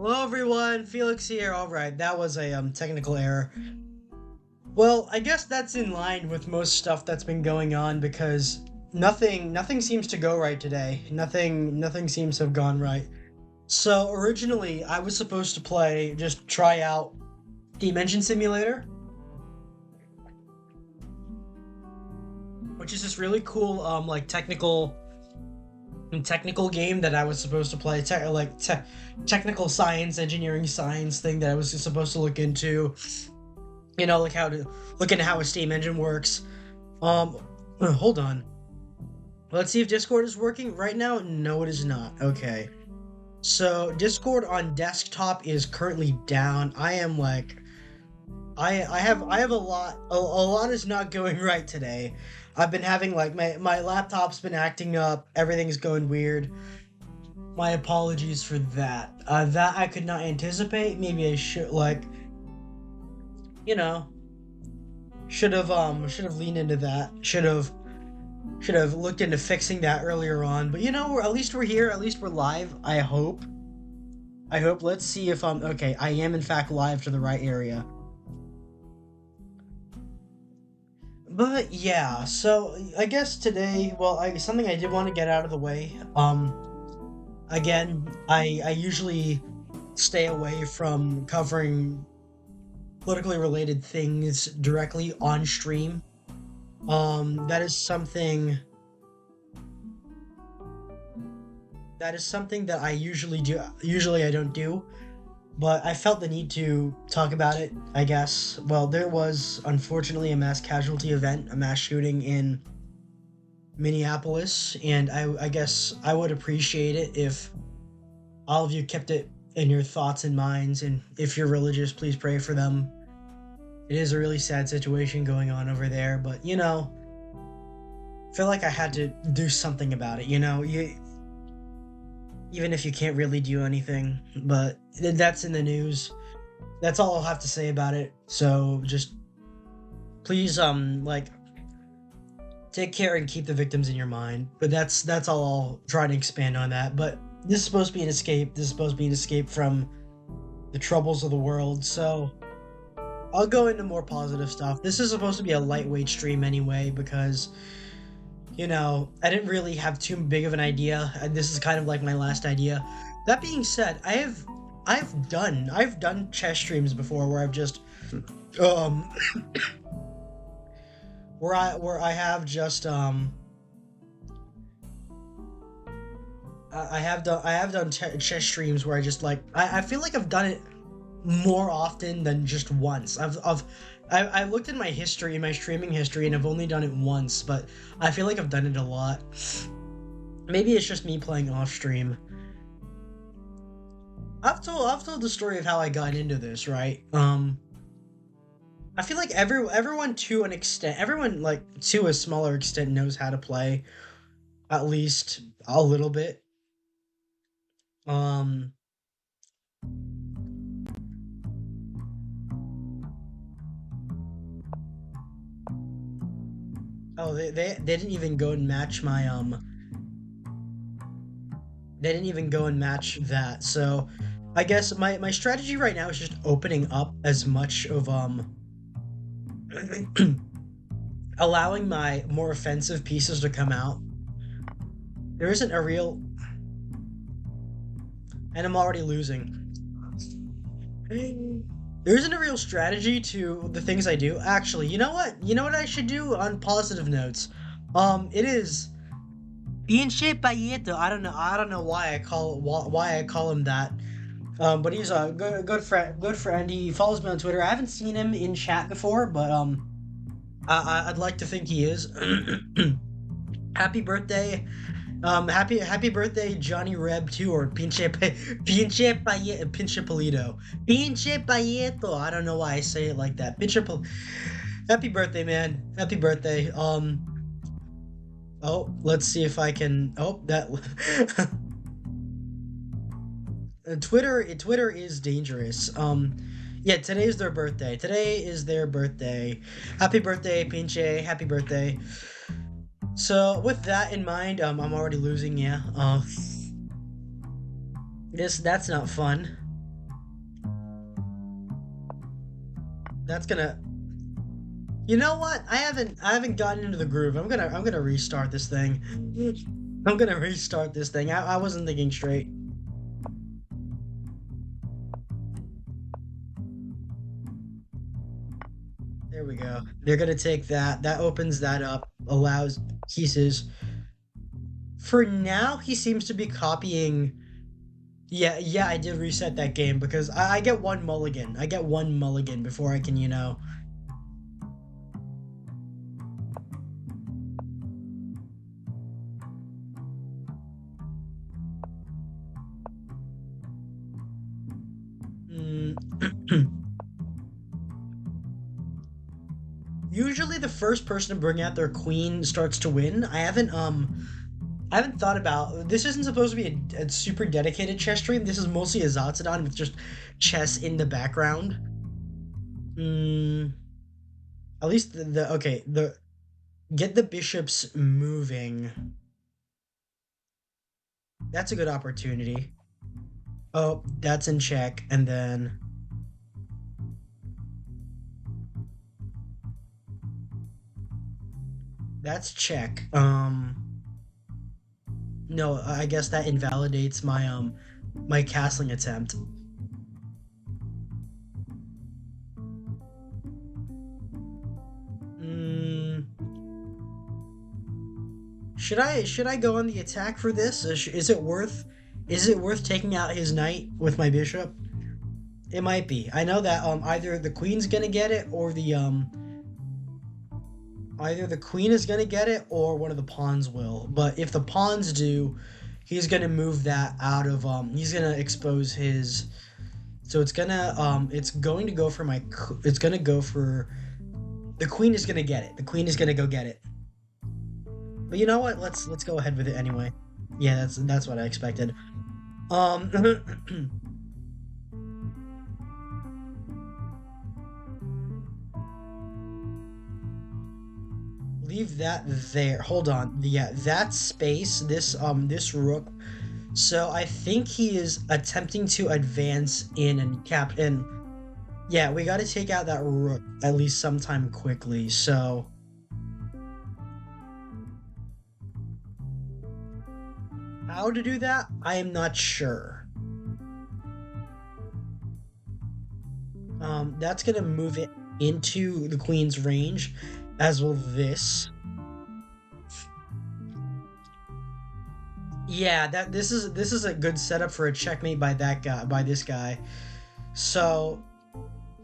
Hello everyone, Felix here. Alright, that was a technical error. Well, I guess that's in line with most stuff that's been going on because nothing seems to go right today. Nothing seems to have gone right. So originally I was supposed to just try out Dimension Simulator, which is this really cool like technical game that I was supposed to play, technical science, engineering science thing that I was supposed to look into. Like how to look into how a steam engine works. Um, hold on. Let's see if Discord is working right now. No, it is not. Okay. So Discord on desktop is currently down. I am like, I have a lot is not going right today. I've been having like my laptop's been acting up. Everything's going weird. My apologies for that. That I could not anticipate. Maybe I should you know, should have leaned into that. Should have looked into fixing that earlier on. But at least we're here. At least we're live. I hope. I hope. Let's see if I'm okay. I am in fact live to the right area. But yeah, so I guess today, well, something I did want to get out of the way. Again, I usually stay away from covering politically related things directly on stream. That is something that I usually do. Usually I don't do, but I felt the need to talk about it, I guess. Well, there was unfortunately a mass casualty event, a mass shooting in Minneapolis, and I guess I would appreciate it if all of you kept it in your thoughts and minds, and if you're religious, please pray for them. It is a really sad situation going on over there, but I feel like I had to do something about it, even if you can't really do anything, but that's in the news. That's all I'll have to say about it. So just please take care and keep the victims in your mind. But that's all I'll try to expand on that. But this is supposed to be an escape. This is supposed to be an escape from the troubles of the world. So I'll go into more positive stuff. This is supposed to be a lightweight stream anyway because I didn't really have too big of an idea. This is kind of like my last idea. That being said, I've done chess streams before where I've just um where I have just I have done chess streams where I just I feel like I've done it more often than just once. I looked in my history, in my streaming history, and I've only done it once, but I feel like I've done it a lot. Maybe it's just me playing off stream. I've told the story of how I got into this, right? I feel like everyone to an extent, everyone to a smaller extent knows how to play, at least a little bit. Um, oh, they didn't even go and match they didn't even go and match that. So I guess my strategy right now is just opening up as much of allowing my more offensive pieces to come out. There isn't a real, and I'm already losing. There isn't a real strategy to the things I do. Actually, you know what? You know what I should do on positive notes? It is Pinche Payeto. I don't know why I call him that. But he's a good friend. He follows me on Twitter. I haven't seen him in chat before, but I'd like to think he is. Happy birthday. Happy birthday, Johnny Reb too, or Pinche Palito. Pinche Payeto. I don't know why I say it like that. Happy birthday, man. Happy birthday. Oh, let's see if I can. Oh, that. Twitter is dangerous. Yeah, today is their birthday. Today is their birthday. Happy birthday, Pinche. Happy birthday. So with that in mind, I'm already losing. Yeah. That's not fun. That's gonna. You know what? I haven't gotten into the groove. I'm gonna restart this thing. I'm gonna restart this thing. I wasn't thinking straight. There we go. They're gonna take that. That opens that up. Allows pieces. For now, he seems to be copying. Yeah, yeah. I did reset that game because I get one mulligan. I get one mulligan before I can, Mm, usually the first person to bring out their queen starts to win. I haven't thought about this. Isn't supposed to be a super dedicated chess stream. This is mostly a Zatsudan with just chess in the background. Mm, at least the okay, the get the bishops moving. That's a good opportunity. Oh, that's in check, and then that's check. No, I guess that invalidates my castling attempt. Mm, should I go on the attack for this? Is it worth taking out his knight with my bishop? It might be. I know that either the queen's gonna get it or either the queen is gonna get it or one of the pawns will. But if the pawns do, he's gonna move that out of he's gonna expose his. So it's going to go for it's gonna go for the queen is gonna get it. The queen is gonna go get it. But you know what? Let's go ahead with it anyway. Yeah, that's what I expected. Um leave that there. Hold on. Yeah, that space, this rook. So I think he is attempting to advance in and cap in. Yeah, we got to take out that rook at least sometime quickly. So how to do that? I am not sure. That's gonna move it into the queen's range, as will this. Yeah, that this is a good setup for a checkmate by that guy, by this guy. So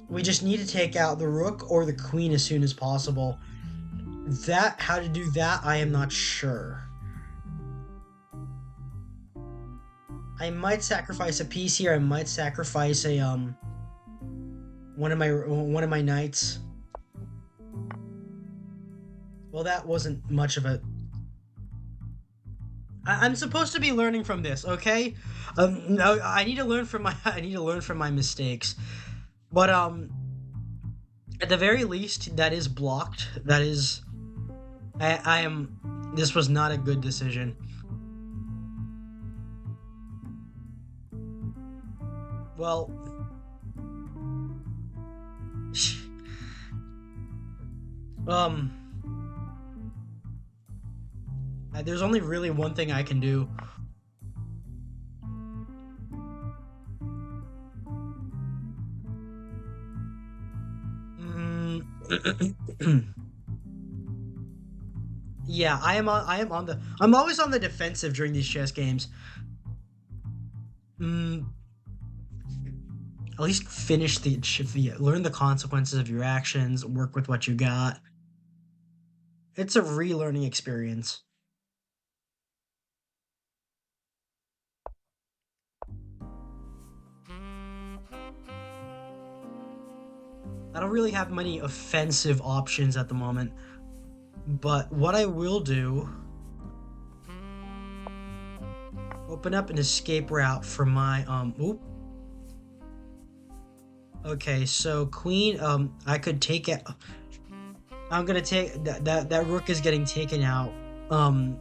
we just need to take out the rook or the queen as soon as possible. That how to do that, I am not sure. I might sacrifice a piece here. I might sacrifice a one of my knights. Well, that wasn't much of a. I'm supposed to be learning from this, okay? No, I need to learn from my I need to learn from my mistakes. But at the very least, that is blocked. That is, I am. This was not a good decision. Well, um, there's only really one thing I can do. Mm, yeah, I'm always on the defensive during these chess games. Mm, at least finish learn the consequences of your actions, work with what you got. It's a relearning experience. I don't really have many offensive options at the moment, but what I will do, open up an escape route for my oop. Okay, so queen, I could take it. I'm gonna take that rook is getting taken out. Um,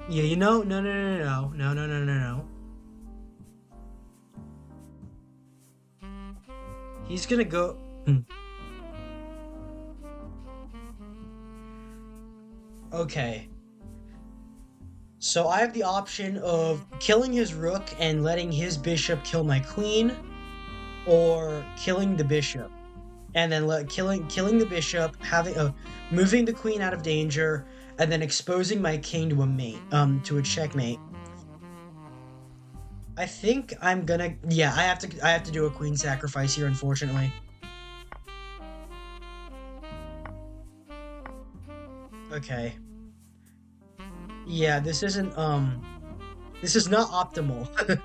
yeah, no, no, no, no, no, no, no, no, no, no. He's gonna go. Okay. So I have the option of killing his rook and letting his bishop kill my queen, or killing the bishop and then killing the bishop, having moving the queen out of danger, and then exposing my king to a mate, to a checkmate. I think I'm gonna, yeah, I have to do a queen sacrifice here, unfortunately. Okay. Yeah, this is not optimal.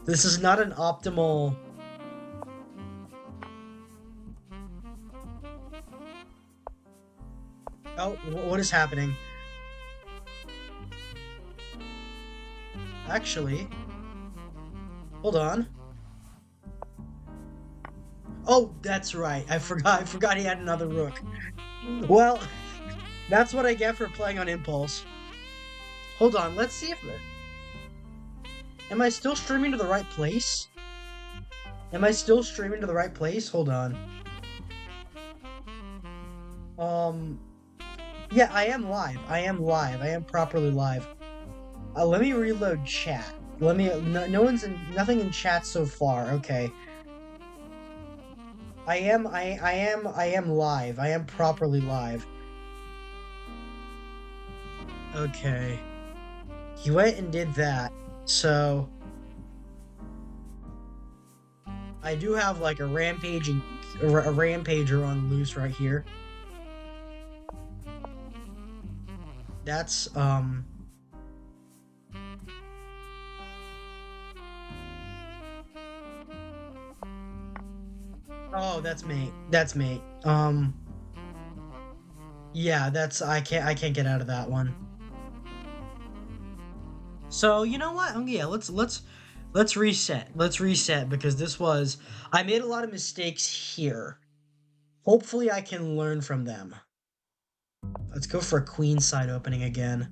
This is not an optimal. Oh, what is happening? Actually, hold on. Oh, that's right. I forgot he had another rook. Well, that's what I get for playing on impulse. Hold on, let's see if... Am I still streaming to the right place? Am I still streaming to the right place? Hold on. Um, yeah, I am live. I am live. I am properly live. Let me reload chat. Let me. No one's in. Nothing in chat so far. Okay. I am. I am live. I am properly live. Okay. He went and did that. So I do have like a rampager on loose right here. That's Oh, that's me. That's me. Yeah, that's I can't get out of that one. So, you know what? Yeah, let's reset. Let's reset because this was I made a lot of mistakes here. Hopefully I can learn from them. Let's go for a queen side opening again.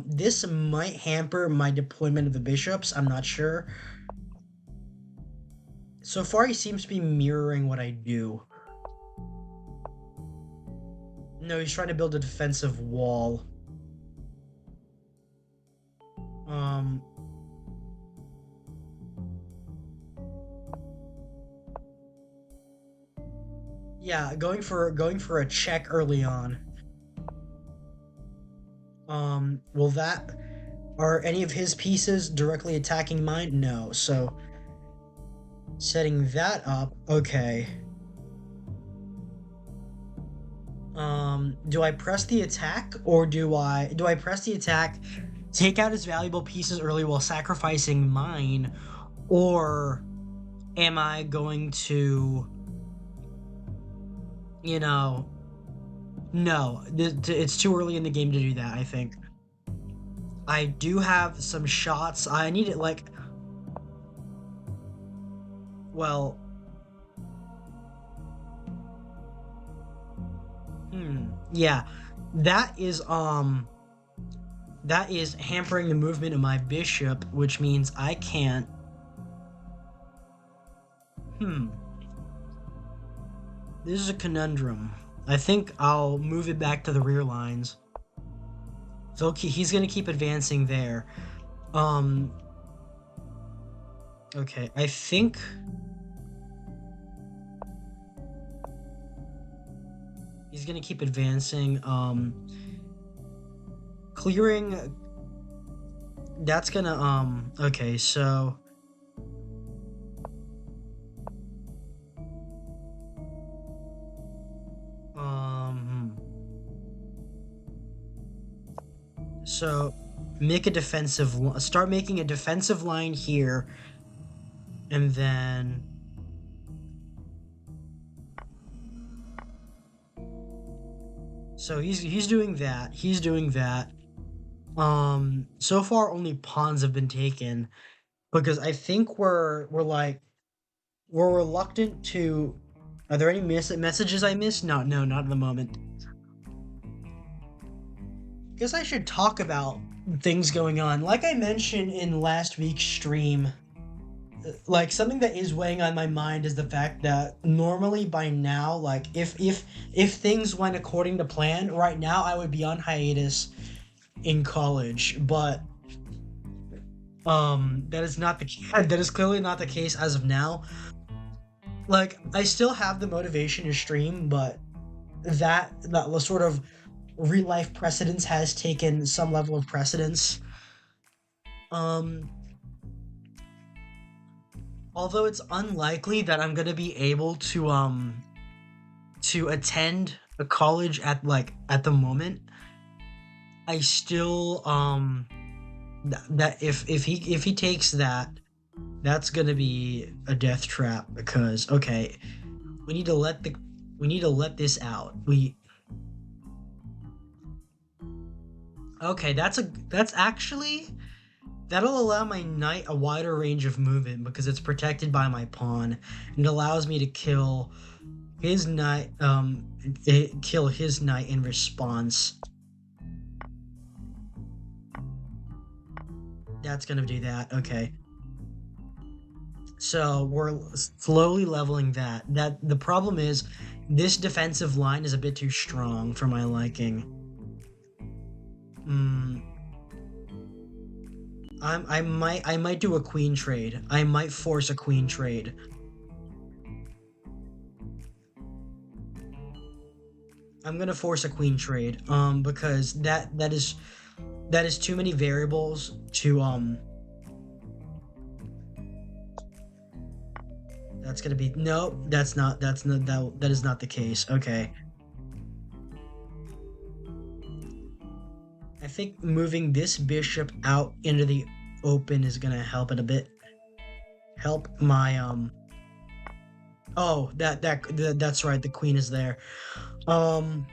This might hamper my deployment of the bishops. I'm not sure. So far, he seems to be mirroring what I do. No, he's trying to build a defensive wall. Yeah, going for a check early on. Will that... Are any of his pieces directly attacking mine? No, so... Setting that up, okay. Do I press the attack, or do I press the attack, take out his valuable pieces early while sacrificing mine, or am I going to, you know... No, it's too early in the game to do that, I think. I do have some shots. I need it, like... Well... Yeah. That is hampering the movement of my bishop, which means I can't... This is a conundrum. I think I'll move it back to the rear lines. So he's gonna keep advancing there. Okay, I think... He's gonna keep advancing. Clearing... That's gonna, okay, so... So, make a defensive... Start making a defensive line here. And then... So he's doing that. He's doing that. So far only pawns have been taken because I think we're reluctant to... Are there any messages I missed? No, not at the moment. Guess I should talk about things going on. Like I mentioned in last week's stream, like something that is weighing on my mind is the fact that normally by now, like if things went according to plan, right now I would be on hiatus in college, but that is not the that is clearly not the case as of now. Like I still have the motivation to stream, but that sort of real life precedence has taken some level of precedence. Um, although it's unlikely that I'm gonna be able to attend a college at the moment, I still that if he takes that, that's gonna be a death trap because okay, we need to let the we need to let this out. We okay, that's actually that'll allow my knight a wider range of movement because it's protected by my pawn and allows me to his knight kill his knight in response. That's gonna do that. Okay. So we're slowly leveling that. That the problem is this defensive line is a bit too strong for my liking. Hmm. I might do a queen trade. I might force a queen trade. I'm gonna force a queen trade. Because that is too many variables to that's gonna be no, that's not that is not the case. Okay. I think moving this bishop out into the open is gonna help it a bit. Help my oh that's right, the queen is there. Um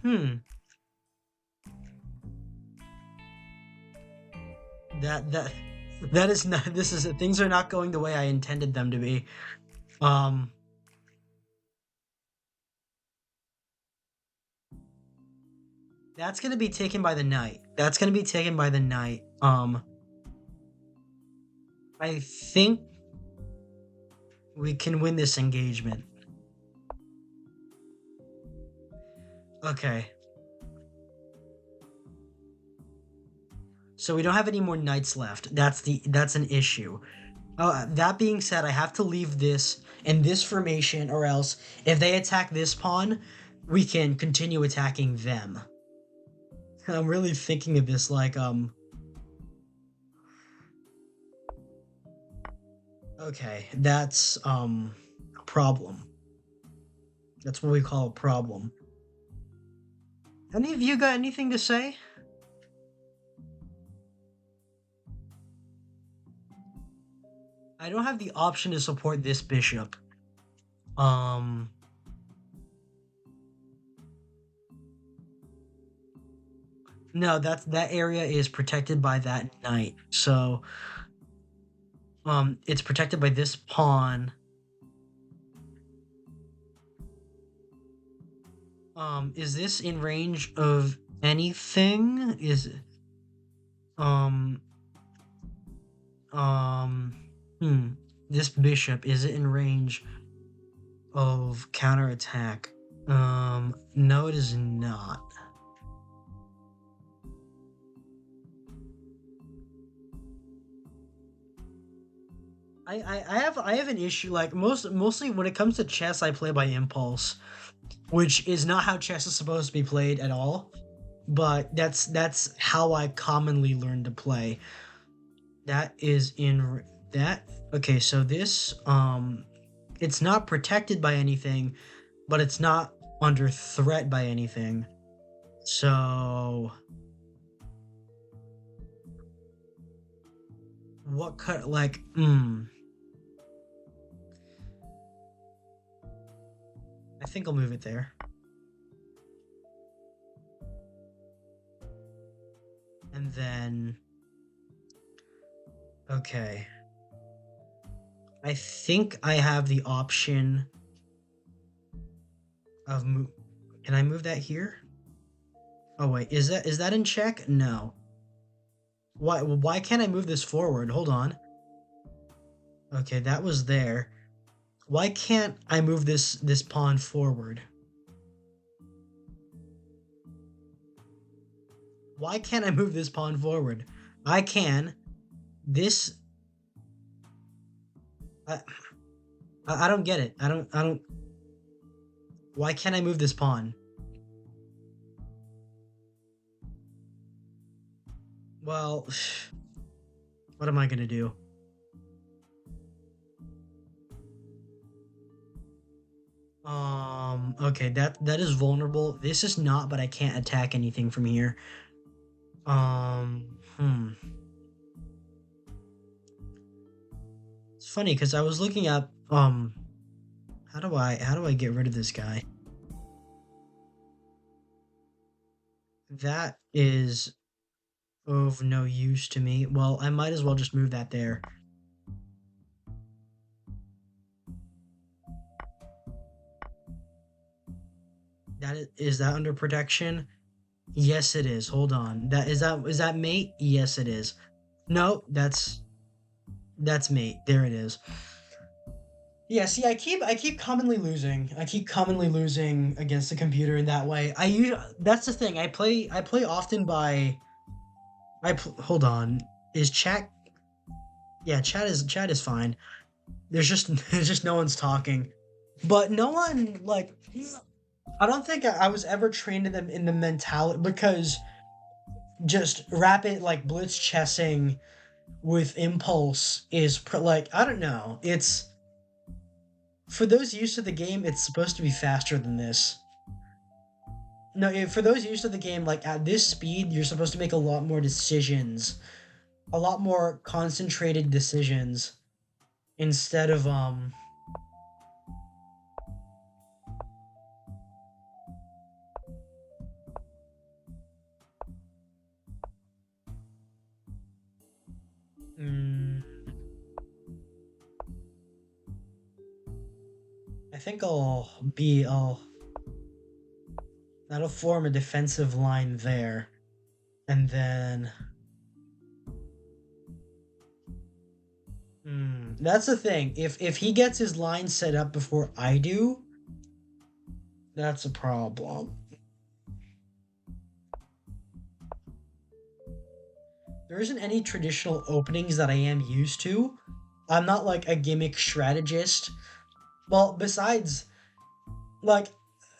hmm. That that is not this is things are not going the way I intended them to be. Um that's gonna be taken by the knight. That's gonna be taken by the knight. I think we can win this engagement. Okay. So we don't have any more knights left. That's an issue. That being said, I have to leave this in this formation, or else if they attack this pawn, we can continue attacking them. I'm really thinking of this like okay, that's a problem. That's what we call a problem. Any of you got anything to say? I don't have the option to support this bishop. Um no, that area is protected by that knight. So it's protected by this pawn. Is this in range of anything? Is um um this bishop, is it in range of counterattack? No, it is not. I have an issue like mostly when it comes to chess I play by impulse, which is not how chess is supposed to be played at all, but that's how I commonly learn to play. That is in that okay, so this it's not protected by anything, but it's not under threat by anything. So what cut like I think I'll move it there. And then okay. I think I have the option of can I move that here? Oh wait, is that in check? No. Why can't I move this forward? Hold on. Okay, that was there. Why can't I move this pawn forward? Why can't I move this pawn forward? I can. This I I don't get it. I don't. Why can't I move this pawn? Well, what am I gonna do? Okay, that is vulnerable. This is not, but I can't attack anything from here. Hmm. It's funny because I was looking up how do I get rid of this guy? That is of no use to me. Well, I might as well just move that there. Is that under protection? Yes, it is. Hold on. Is that mate? Yes, it is. No, that's mate. There it is. Yeah, see, I keep commonly losing. I keep commonly losing against the computer in that way. That's the thing. I play often by hold on. Is chat Yeah, chat is fine. There's just there's just no one's talking. But no one like I don't think I was ever trained in the mentality because just rapid like blitz chessing with impulse is like I don't know. It's for those used to the game, it's supposed to be faster than this. No, for those used to the game, like at this speed, you're supposed to make a lot more decisions, a lot more concentrated decisions instead of mm, I think I'll that'll form a defensive line there, and then that's the thing. If he gets his line set up before I do, that's a problem. There isn't any traditional openings that I am used to. I'm not like a gimmick strategist. Well, besides, like,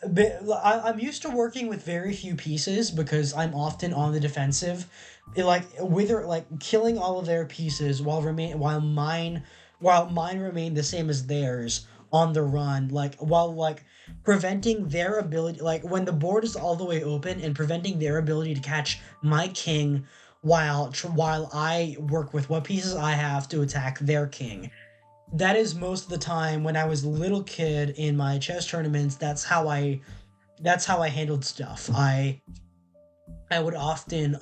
I'm used to working with very few pieces because I'm often on the defensive. Like, whether like killing all of their pieces while mine remain the same as theirs on the run. Like while like preventing their ability, like when the board is all the way open and preventing their ability to catch my king while I work with what pieces I have to attack their king. That is most of the time when I was a little kid in my chess tournaments. That's how I handled stuff. I would often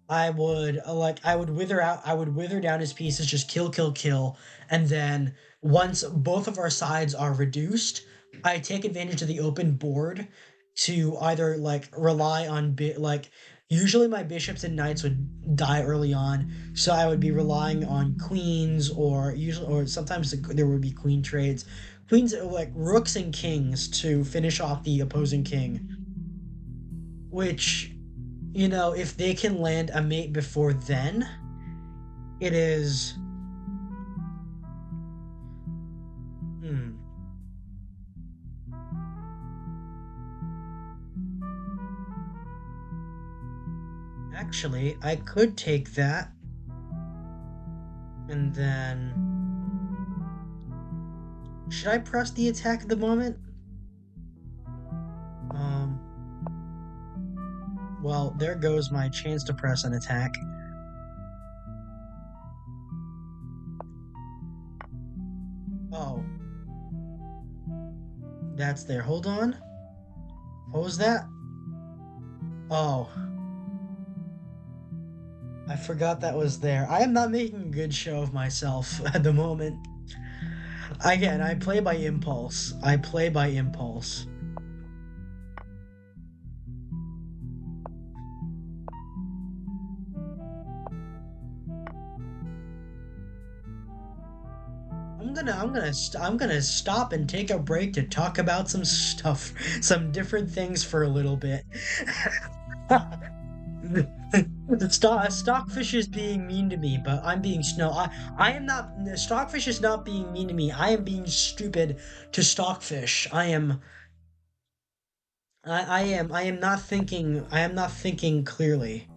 I would wither down his pieces, just kill, kill, kill, and then once both of our sides are reduced, I take advantage of the open board to either like rely on like usually my bishops and knights would die early on, so I would be relying on queens or sometimes there would be queen trades, queens like rooks and kings to finish off the opposing king, which if they can land a mate before then, it is. Hmm. Actually, I could take that, and then. Should I press the attack at the moment? Um. Well, there goes my chance to press an attack. Oh, that's there. Hold on. What was that? Oh, I forgot that was there. I am not making a good show of myself at the moment. Again, I play by impulse. I play by impulse. I'm gonna stop and take a break to talk about some stuff, some different things for a little bit. Stockfish is being mean to me, but I'm being snow. I am not. Stockfish is not being mean to me. I am being stupid to Stockfish. I am not thinking. I am not thinking clearly.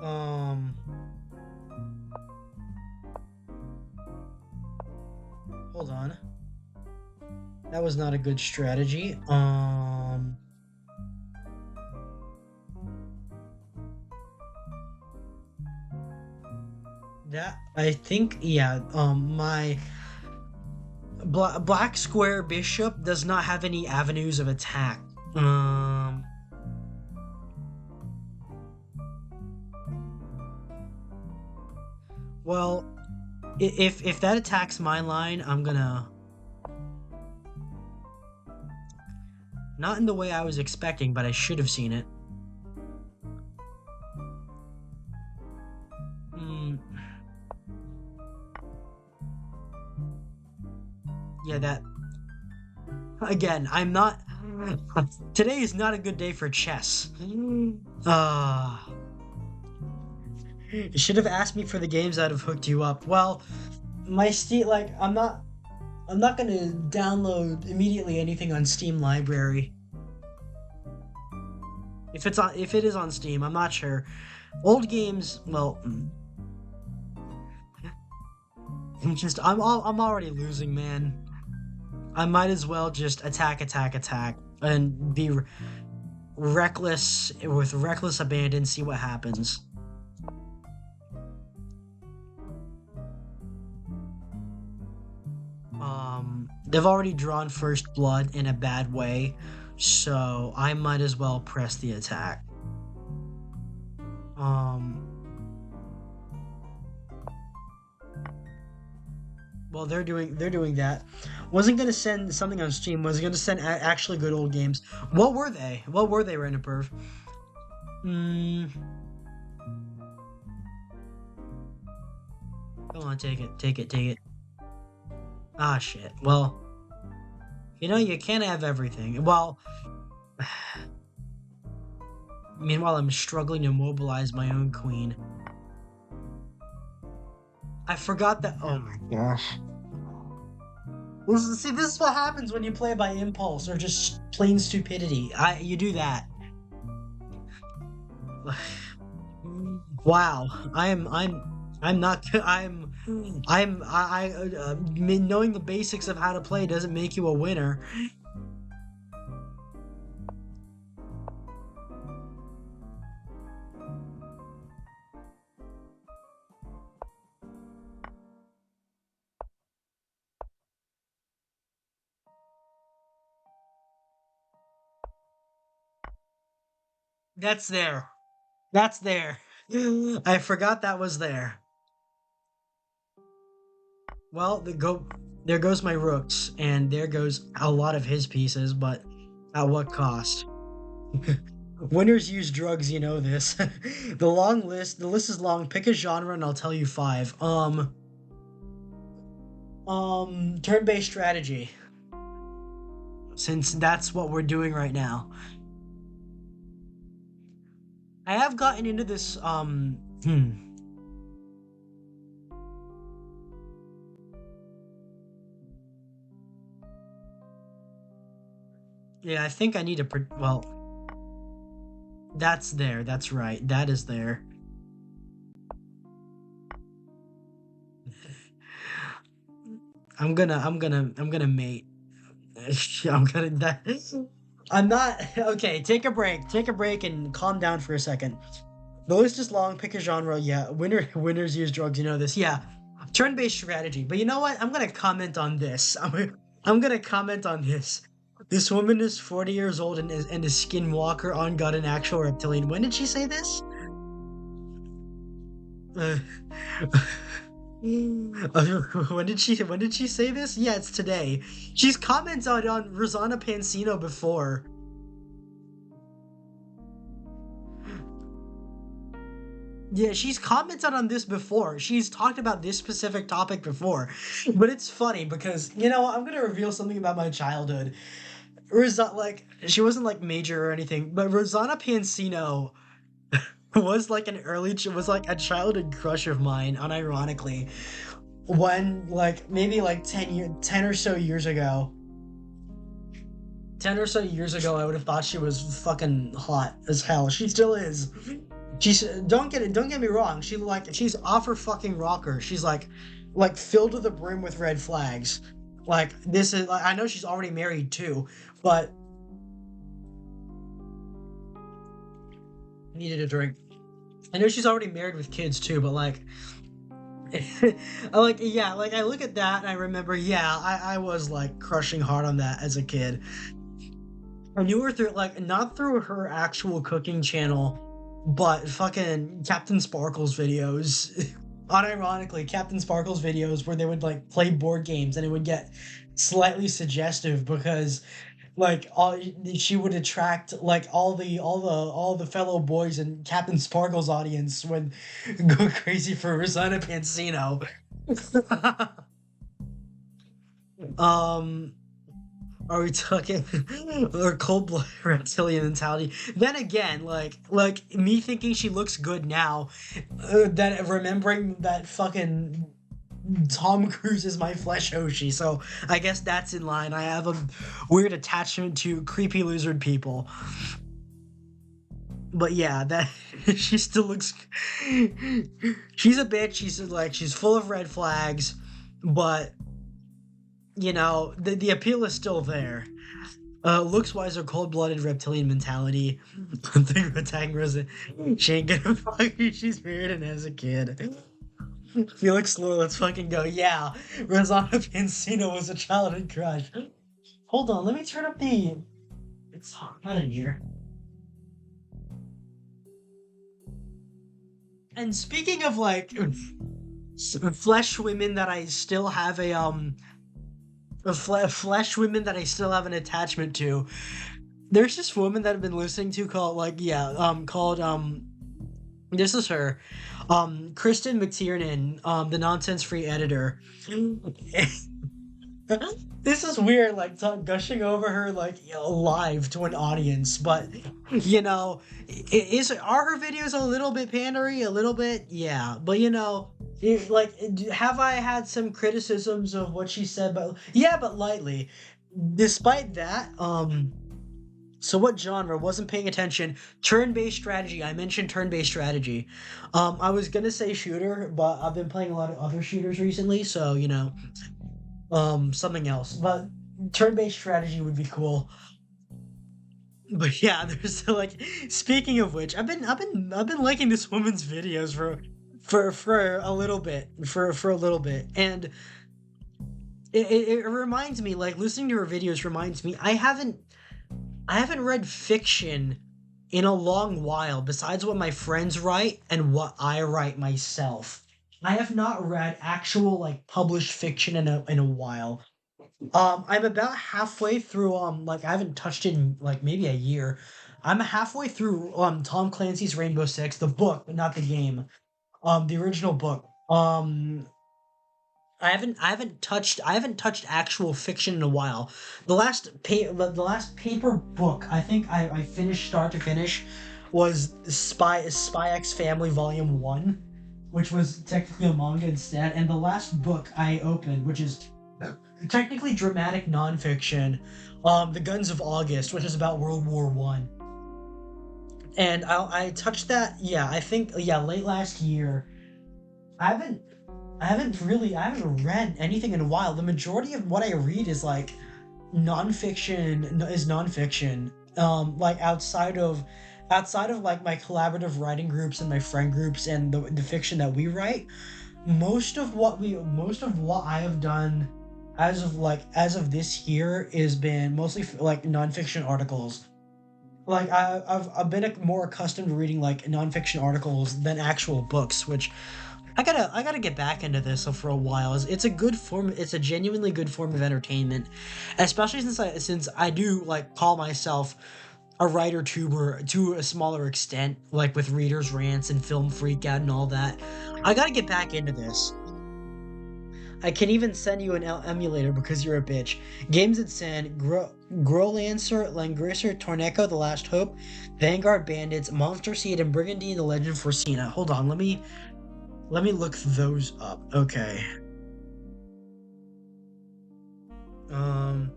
Um, hold on. That was not a good strategy. That I think, yeah. My black square bishop does not have any avenues of attack. Um, well, if that attacks my line, I'm gonna not in the way I was expecting, but I should have seen it. Hmm. Yeah, that again. I'm not. Today is not a good day for chess. Ah. You should have asked me for the games that have hooked you up. Well, my Steam, like, I'm not gonna download immediately anything on Steam Library. If it is on Steam, I'm not sure. Old games, well, I'm already losing, man. I might as well just attack, attack, attack, and be reckless with reckless abandon. See what happens. They've already drawn first blood in a bad way, so I might as well press the attack. Um, well, they're doing that. Wasn't gonna send something on Steam. Was gonna send actually good old games. What were they? What were they, Reniperv? Hmm. Come on, take it, take it, take it. Ah, shit. Well, you know you can't have everything. Well, meanwhile, I'm struggling to mobilize my own queen. I forgot that. Oh my gosh. See, this is what happens when you play by impulse or just plain stupidity. You do that. Wow, I'm not. Knowing the basics of how to play doesn't make you a winner. That's there. That's there. I forgot that was there. Well, there goes my rooks, and there goes a lot of his pieces, but at what cost? Winners use drugs, you know this. The list is long. Pick a genre and I'll tell you five. Turn-based strategy. Since that's what we're doing right now. I have gotten into this, Yeah, I think I need to, well, that's there, that's right, that is there. I'm gonna mate. I'm gonna, I'm not, okay, take a break and calm down for a second. The list is long, pick a genre, yeah, winners use drugs, you know this, yeah. Turn-based strategy, but you know what, I'm gonna comment on this. I'm gonna comment on this. This woman is 40 years old and is skinwalker on God an actual reptilian. When did she say this? Uh, when did she say this? Yeah, it's today. She's commented on Rosanna Pansino before. Yeah, she's commented on this before. She's talked about this specific topic before. But it's funny because, I'm gonna reveal something about my childhood. Like, she wasn't like major or anything, but Rosanna Pansino was like a childhood crush of mine, unironically. When like maybe like 10 or so years ago. 10 or so years ago, I would have thought she was fucking hot as hell. She still is. She's don't get me wrong. She's off her fucking rocker. She's like filled to the brim with red flags. Like this is like, I know she's already married too, but needed a drink. I know she's already married with kids too, but like I look at that and I remember, yeah, I was like crushing hard on that as a kid. I knew her through like not through her actual cooking channel, but fucking Captain Sparkle's videos. Unironically, Captain Sparkle's videos where they would like play board games and it would get slightly suggestive because like all she would attract like all the fellow boys in Captain Sparkle's audience would go crazy for Rosanna Pansino. um are we talking or cold-blooded reptilian mentality? Then again, like me thinking she looks good now, then remembering that fucking Tom Cruise is my flesh Hoshi, so I guess that's in line. I have a weird attachment to creepy lizard people. But yeah, that she still looks. She's a bitch. She's full of red flags, but the appeal is still there. Looks wise or cold blooded reptilian mentality. Thing of attacking Rosa. She ain't gonna fuck you. She's married and has a kid. Felix Lure, let's fucking go. Yeah, Rosanna Pansino was a childhood crush. Hold on, let me turn up the. It's hot in here. And speaking of like flesh women that I still have flesh women that I still have an attachment to. There's this woman that I've been listening to called this is her, Kristen McTiernan, the nonsense free editor. This is weird, like gushing over her like live to an audience, but are her videos a little bit pandery, a little bit, yeah, but have I had some criticisms of what she said, but yeah, but lightly. Despite that, so what genre? Wasn't paying attention. Turn-based strategy. I mentioned turn-based strategy. I was gonna say shooter, but I've been playing a lot of other shooters recently, so something else. But turn-based strategy would be cool. But yeah, there's like, speaking of which, I've been liking this woman's videos for a little bit, for a little bit, and it reminds me, like listening to her videos reminds me, I haven't read fiction in a long while, besides what my friends write and what I write myself. I have not read actual like published fiction in a while. I'm about halfway through. Like I haven't touched it in like maybe a year. I'm halfway through Tom Clancy's Rainbow Six, the book, but not the game. The original book. I haven't touched actual fiction in a while. The last paper book I think I finished start to finish was Spy X Family Volume 1, which was technically a manga instead, and the last book I opened, which is technically dramatic nonfiction, The Guns of August, which is about World War One. And I touched that, yeah, I think, yeah, late last year. I haven't I haven't read anything in a while. The majority of what I read is like nonfiction. Like outside of like my collaborative writing groups and my friend groups and the fiction that we write, most of what I have done as of this year has been mostly like nonfiction articles. Like I've been more accustomed to reading like nonfiction articles than actual books, which I gotta get back into this for a while. It's a good form. It's a genuinely good form of entertainment, especially since I do like call myself a writer tuber to a smaller extent, like with readers rants and film freak out and all that. I gotta get back into this. I can even send you an emulator because you're a bitch. Games that send Growlancer, Langrisser, Torneco, The Last Hope, Vanguard Bandits, Monster Seed, and Brigandine the Legend for Cena. Hold on, let me look those up. Okay. Um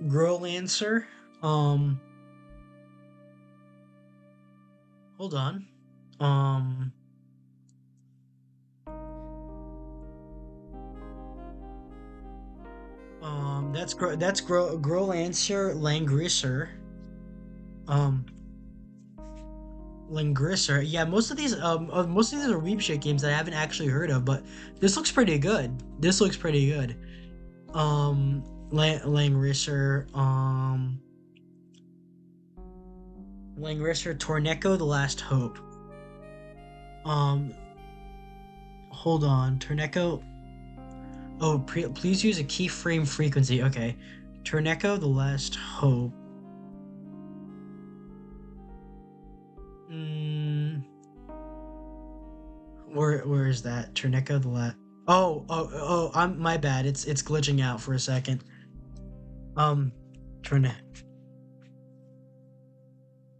Growlancer. Um hold on. Um Growlancer, Um Langrisser. Yeah, most of these are weeb shit games that I haven't actually heard of, but this looks pretty good. This looks pretty good. Langrisser, Langrisser, Torneco, The Last Hope. Um, hold on, Torneco. Oh, please use a keyframe frequency. Okay, Torneco, The Last Hope. Mm, where is that? Torneco, the last. Oh, I'm my bad. It's glitching out for a second. Um, Torne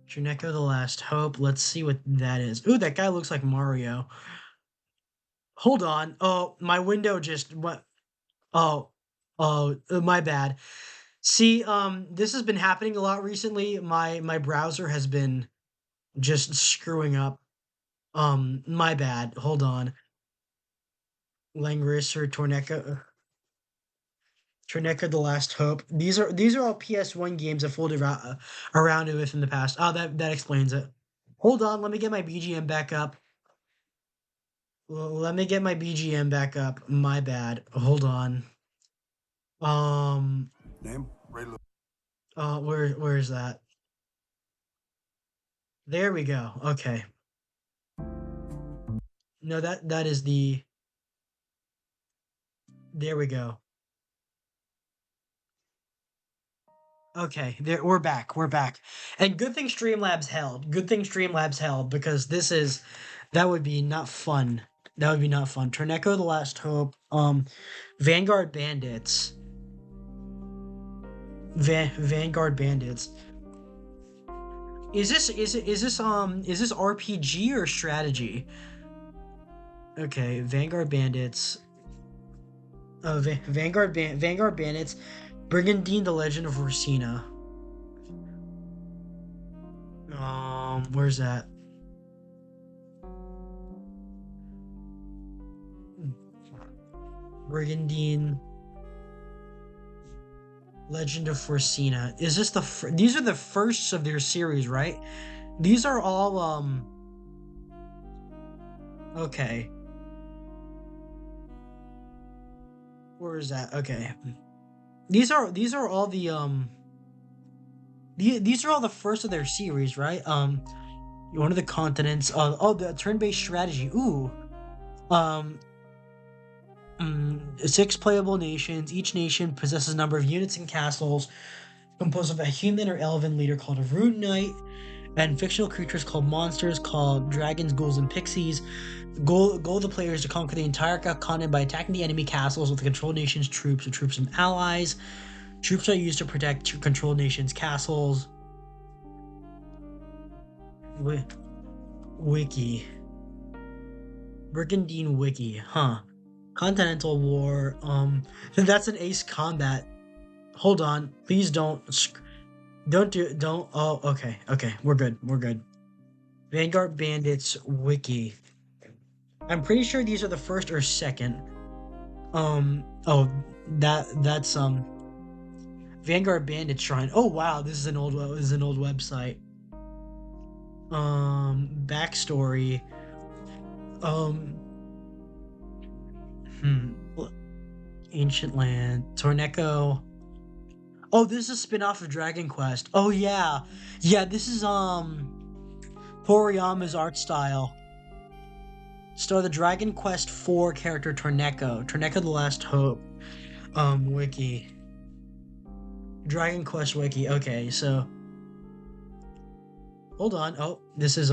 Torneco, The Last Hope. Let's see what that is. Ooh, that guy looks like Mario. Hold on. Oh, my window just what? Oh, my bad. See, this has been happening a lot recently. My browser has been just screwing up. My bad. Hold on. Langrisser, Torneco, The Last Hope. These are all PS1 games I've folded around it with in the past. Oh, that explains it. Hold on, let me get my BGM back up. Let me get my BGM back up. My bad. Hold on. Um. Name? Ray Lewis. Where is that? There we go. Okay. No, that is the. There we go. Okay, there we're back. We're back. And good thing Streamlabs held. Good thing Streamlabs held because that would be not fun. That would be not fun. Torneco, The Last Hope, Vanguard Bandits. Vanguard Bandits. Is this RPG or strategy? Okay, Vanguard Bandits. Vanguard Bandits. Brigandine the Legend of Rosina. Where's that? Brigandine Legend of Forsina. Is this these are the firsts of their series, right? These are all okay. Where is that? Okay. These are all these are all the first of their series, right? One of the continents. The turn-based strategy. Ooh. Um, six playable nations. Each nation possesses a number of units and castles composed of a human or elven leader called a rune knight, and fictional creatures called monsters called dragons, ghouls, and pixies. Goal of the player is to conquer the entire continent by attacking the enemy castles with the controlled nation's troops or troops and allies. Troops are used to protect controlled nations' castles. Wiki. Brigandine Wiki, huh? Continental War. That's an Ace Combat. Hold on, please don't. Oh, okay. We're good. We're good. Vanguard Bandits Wiki. I'm pretty sure these are the first or second. Oh, that's Vanguard Bandit Shrine. Oh wow, this is an old website. Backstory. Um, hmm. Ancient Land, Torneco. Oh, this is a spin-off of Dragon Quest. Oh yeah. Yeah, this is Horiyama's art style. Star the Dragon Quest IV character Torneko. Torneko the Last Hope. Wiki. Dragon Quest wiki. Okay, so hold on. Oh, this is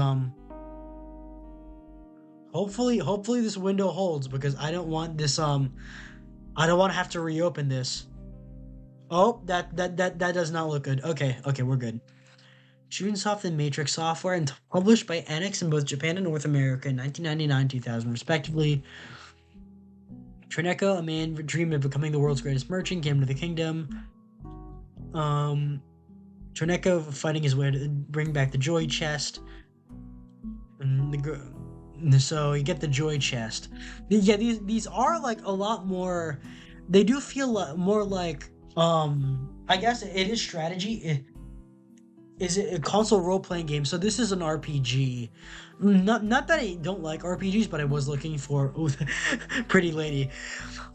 hopefully this window holds because I don't want this I don't want to have to reopen this. Oh, that does not look good. Okay, we're good. Chunsoft and Matrix Software and published by Enix in both Japan and North America in 1999-2000 respectively. Trineko, a man dreamed of becoming the world's greatest merchant, came to the kingdom. Trineko fighting his way to bring back the Joy Chest. So you get the Joy Chest. Yeah, these are like a lot more. They do feel more like I guess it is strategy. Is it a console role playing game? So this is an RPG. Not that I don't like RPGs, but I was looking for pretty lady.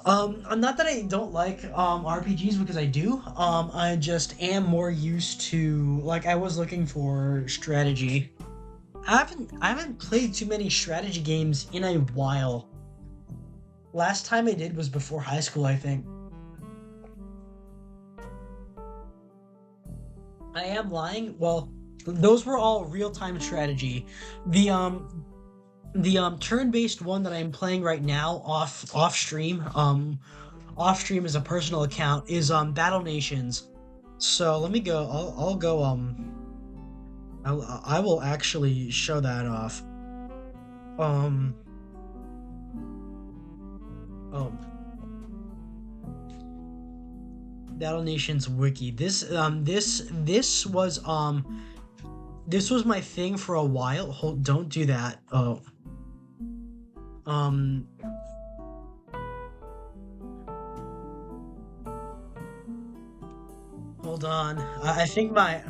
Not that I don't like RPGs because I do. I just am more used to like I was looking for strategy. I haven't played too many strategy games in a while. Last time I did was before high school, I think. I am lying. Well, those were all real-time strategy. The turn-based one that I'm playing right now off stream, off stream as a personal account is Battle Nations. So let me go. I'll go I will actually show that off. Oh, Battle Nations wiki. This was my thing for a while. Don't do that. Oh. Hold on. I think my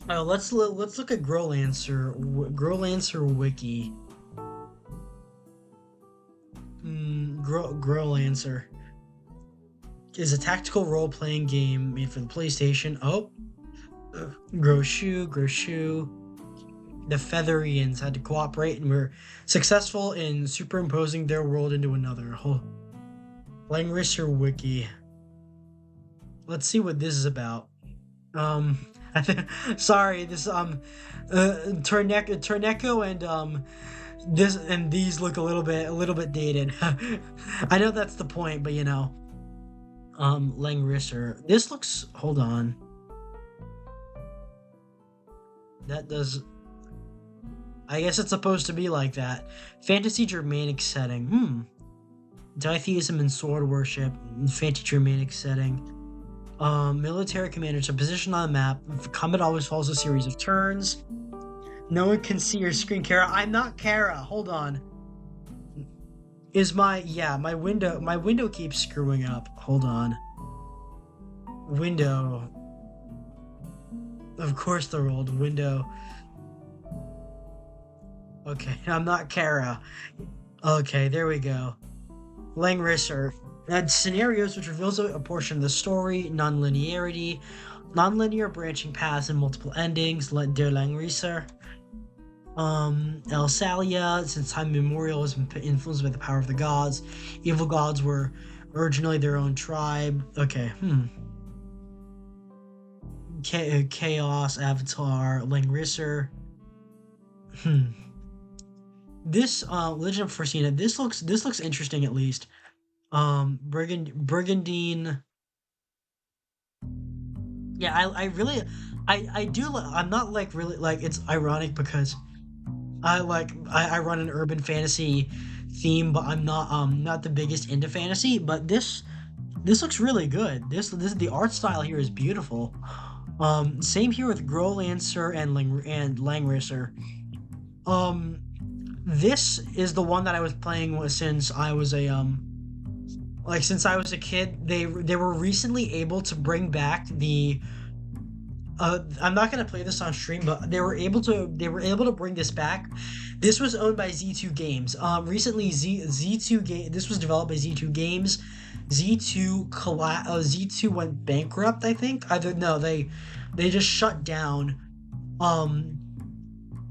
let's look at Growlancer wiki. Growlancer is a tactical role-playing game made for the PlayStation. Oh, Groshu. The Featherians had to cooperate and were successful in superimposing their world into another. Langrisser wiki. Let's see what this is about. Sorry, this Torneko and this and these look a little bit dated. I know that's the point, but you know. Langrisser. This looks, hold on. That does, I guess it's supposed to be like that. Fantasy Germanic setting. Ditheism and sword worship. Fantasy Germanic setting. Military commanders are positioned on the map. Combat always follows a series of turns. No one can see your screen, Kara. I'm not Kara. Hold on. Is my window keeps screwing up. Hold on. Window. Of course they're old. Window. Okay, I'm not Kara. Okay, there we go. Langrisser. Add scenarios which reveals a portion of the story, non-linearity, non-linear branching paths and multiple endings, Der Langrisser. El Salia, since time immemorial, has been influenced by the power of the gods. Evil gods were originally their own tribe. Okay, Chaos, Avatar, Langrisser. This Legend of Forsina, this looks interesting at least. Brigandine. Yeah, I really I'm not like really like, it's ironic because I run an urban fantasy theme, but I'm not the biggest into fantasy, but this looks really good. This the art style here is beautiful. Same here with Growlancer and Langrisser. This is the one that I was playing with since I was a since I was a kid. They were recently able to bring back the I'm not gonna play this on stream, but they were able to bring this back. This was owned by Z2 Games. Recently Z2 Game. This was developed by Z2 Games. Z2 went bankrupt, I think. They just shut down.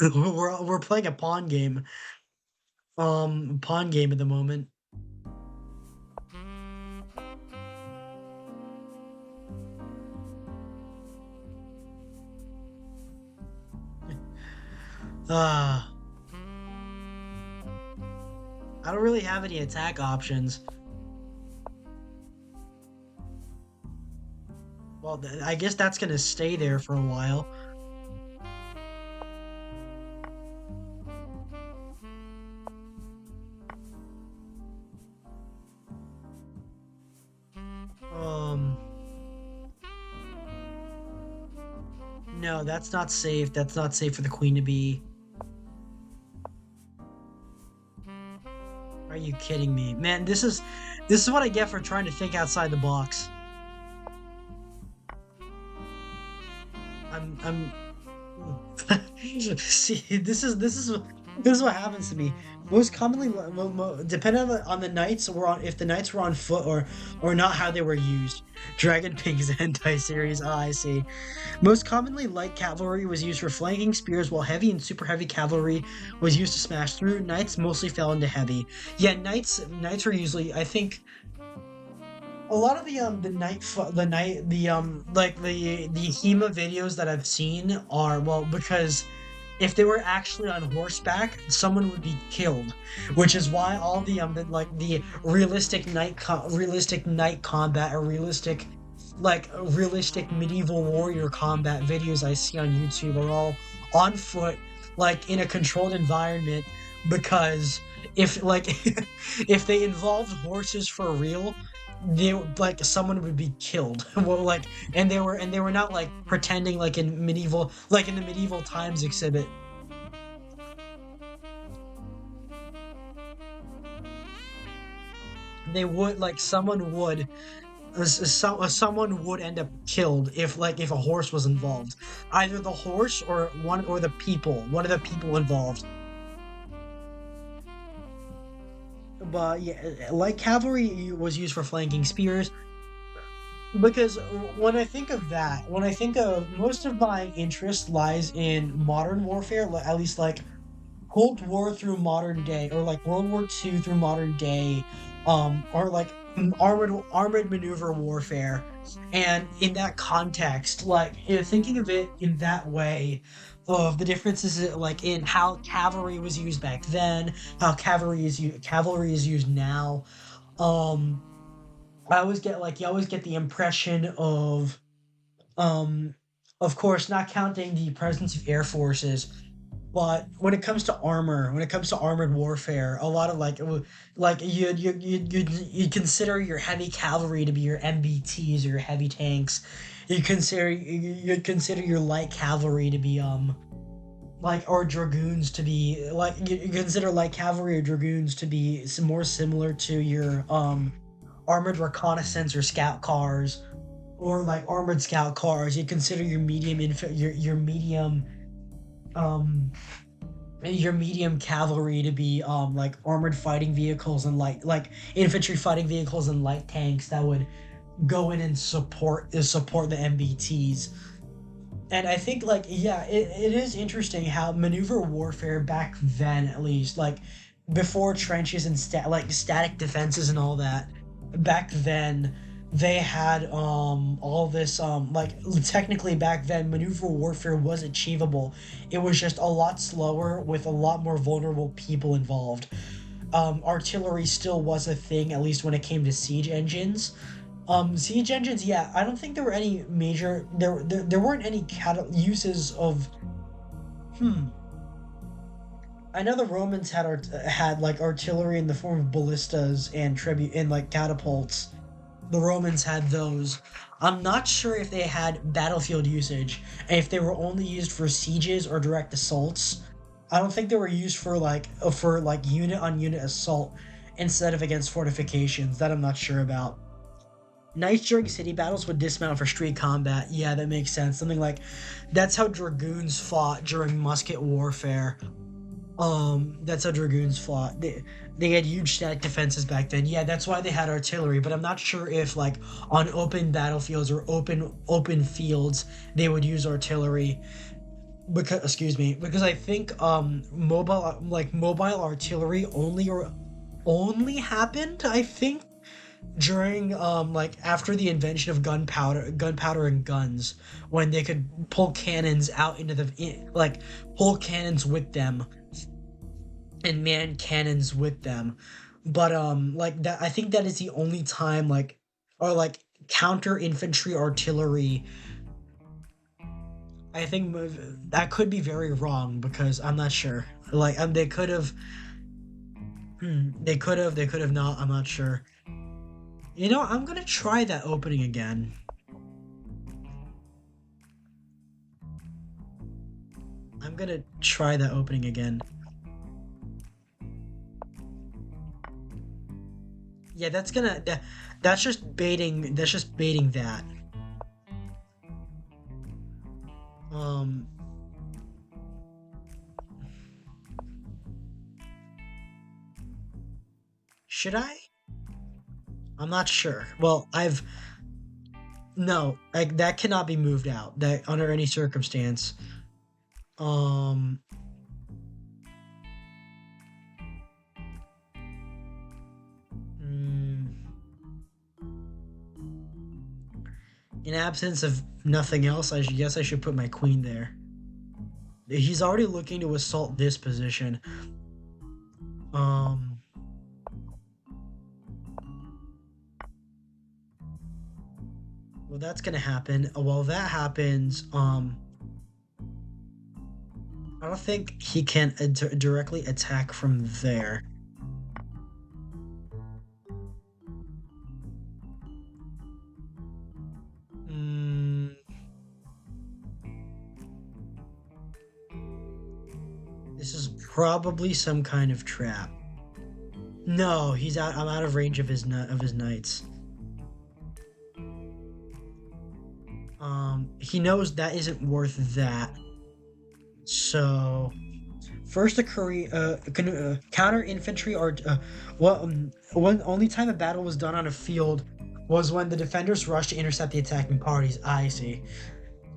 well, we're playing a pawn game. Pawn game at the moment. Ah, I don't really have any attack options. Well, I guess that's gonna stay there for a while. Um, no, that's not safe. That's not safe for the queen to be. Are you kidding me? Man, this is what I get for trying to think outside the box. I'm See, this is what happens to me. Most commonly, depending on the knights or on if the knights were on foot or not, how they were used. Dragon Pink's Hentai series. Ah, I see. Most commonly, light cavalry was used for flanking spears, while heavy and super heavy cavalry was used to smash through. Knights mostly fell into heavy. Yeah, knights were usually, I think, a lot of the HEMA videos that I've seen are, well, because if they were actually on horseback, someone would be killed, which is why all the realistic knight combat or realistic medieval warrior combat videos I see on YouTube are all on foot, like in a controlled environment, because if like if they involved horses for real, they like someone would be killed. Well, like, and they were not like pretending like in the medieval times exhibit. They would like someone would end up killed if a horse was involved, either the horse or one of the people involved. But yeah, like cavalry was used for flanking spears, because when I think of that, when I think of most of my interest lies in modern warfare, at least like Cold War through modern day, or like World War II through modern day, or like armored maneuver warfare. And in that context, like, thinking of it in that way, of the differences, like in how cavalry was used back then, how cavalry is used now. Um, I always get like you always get the impression um, of course, not counting the presence of air forces. But when it comes to armor, when it comes to armored warfare, a lot of like you consider your heavy cavalry to be your MBTs or your heavy tanks. You'd consider your light cavalry to be like, or dragoons to be like, you consider light cavalry or dragoons to be more similar to your armored reconnaissance or scout cars, or like armored scout cars. You consider um your medium cavalry to be like armored fighting vehicles and like infantry fighting vehicles and light tanks that would go in and support the MBTs. And I think, like, yeah, it is interesting how maneuver warfare back then, at least, like before trenches and static defenses and all that, back then they had all this like, technically back then maneuver warfare was achievable. It was just a lot slower with a lot more vulnerable people involved. Artillery still was a thing, at least when it came to siege engines. Siege engines, yeah, I don't think there were any major there weren't any uses of, hmm. I know the Romans had like artillery in the form of ballistas and tribute and like catapults. The Romans had those. I'm not sure if they had battlefield usage, and if they were only used for sieges or direct assaults. I don't think they were used for like unit on unit assault instead of against fortifications. That I'm not sure about. Knights during city battles would dismount for street combat. Yeah, that makes sense. Something like that's how dragoons fought during musket warfare. That's how dragoons fought. They had huge static defenses back then. Yeah, that's why they had artillery, but I'm not sure if like on open battlefields or open fields they would use artillery. because excuse me, because I think mobile artillery only happened, I think, during like after the invention of gunpowder and guns, when they could pull cannons out into like pull cannons with them and man cannons with them. But like that, I think that is the only time like or like counter infantry artillery. I think that could be very wrong because I'm not sure. Like they could have, they could have not. I'm not sure. You know, I'm gonna try that opening again. I'm gonna try that opening again. Yeah, that's just baiting. That's just baiting that. Um, should I? I'm not sure. Well, I've no, like that cannot be moved out. That under any circumstance. Um, mm, in absence of nothing else, I should guess I should put my queen there. He's already looking to assault this position. Um, well, that's gonna happen. While that happens, I don't think he can directly attack from there. Mm, this is probably some kind of trap. No, he's out. I'm out of range of his knights. He knows that isn't worth that. So first, the counter infantry are one only time a battle was done on a field was when the defenders rushed to intercept the attacking parties. I see.